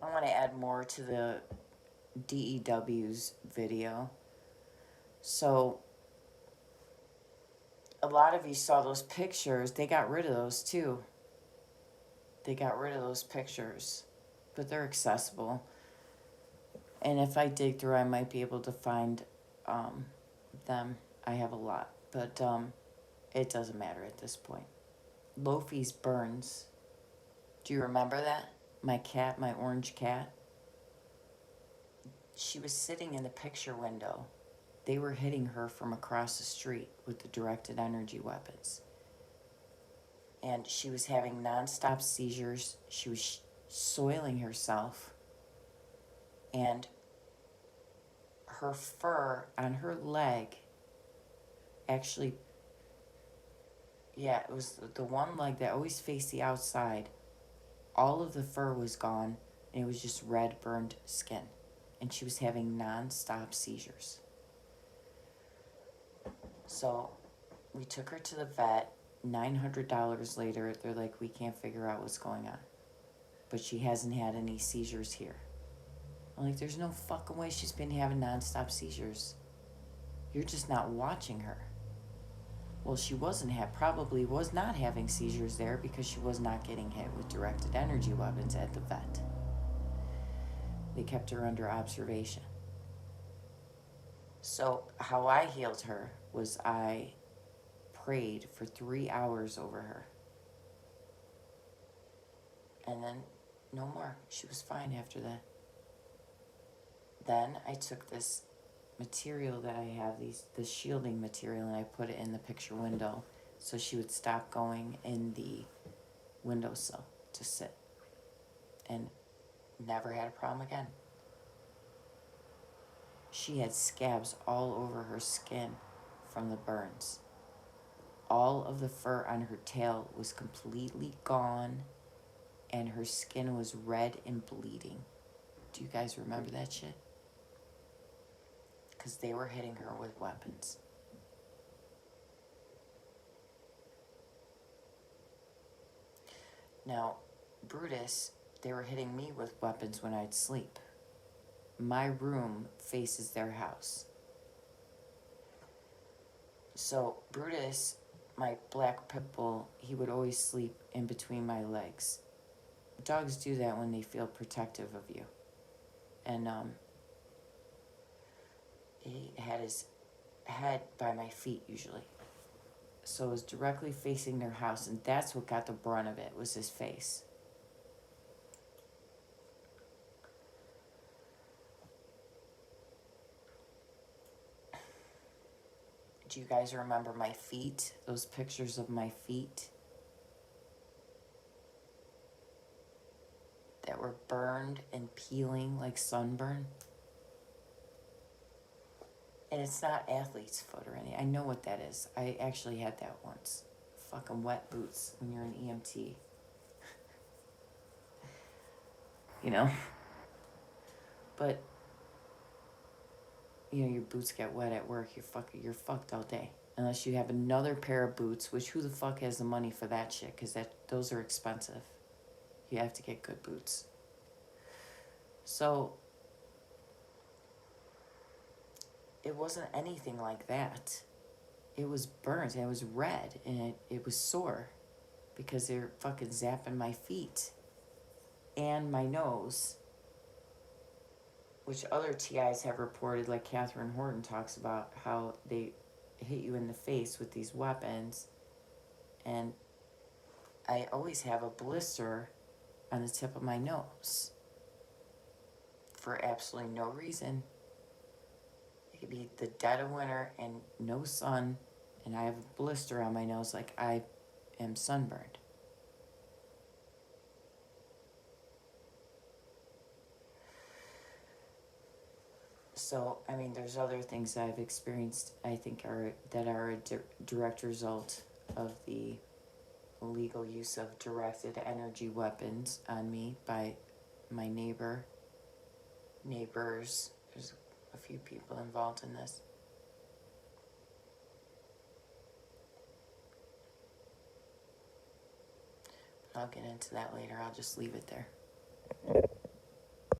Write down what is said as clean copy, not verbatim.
I want to add more to the DEW's video. So a lot of you saw those pictures. They got rid of those too. They got rid of those pictures, but they're accessible. And if I dig through, I might be able to find them. I have a lot, but it doesn't matter at this point. Lofi's burns. Do you remember that? My cat, my orange cat. She was sitting in the picture window. They were hitting her from across the street with the directed energy weapons. And she was having nonstop seizures. She was soiling herself. And her fur on her leg actually, yeah, it was the one leg that always faced the outside. All of the fur was gone, and it was just red burned skin. And she was having nonstop seizures. So we took her to the vet. $900 later, they're like, we can't figure out what's going on. But she hasn't had any seizures here. I'm like, there's no fucking way she's been having nonstop seizures. You're just not watching her. Well, she probably was not having seizures there because she was not getting hit with directed energy weapons at the vet. They kept her under observation. So how I healed her was I prayed for 3 hours over her. And then no more. She was fine after that. Then I took this material that I have, this shielding material, and I put it in the picture window so she would stop going in the windowsill to sit. And never had a problem again. She had scabs all over her skin from the burns. All of the fur on her tail was completely gone, and her skin was red and bleeding. Do you guys remember that shit? Because they were hitting her with weapons. Now, Brutus, they were hitting me with weapons when I'd sleep. My room faces their house. So Brutus, my black pit bull, he would always sleep in between my legs. Dogs do that when they feel protective of you. And he had his head by my feet usually. So it was directly facing their house, and that's what got the brunt of it, was his face. Do you guys remember my feet? Those pictures of my feet that were burned and peeling like sunburn? And it's not athlete's foot or anything. I know what that is. I actually had that once. Fucking wet boots when you're an EMT. You know? But, you know, your boots get wet at work, you're fucked all day. Unless you have another pair of boots, which who the fuck has the money for that shit? Because those are expensive. You have to get good boots. So it wasn't anything like that. It was burnt and it was red and it was sore because they're fucking zapping my feet and my nose, which other TIs have reported, like Catherine Horton talks about how they hit you in the face with these weapons. And I always have a blister on the tip of my nose for absolutely no reason. It could be the dead of winter and no sun, and I have a blister on my nose like I am sunburned. So, I mean, there's other things that I've experienced, I think, are a direct result of the illegal use of directed energy weapons on me by my neighbors. There's a few people involved in this. But I'll get into that later. I'll just leave it there.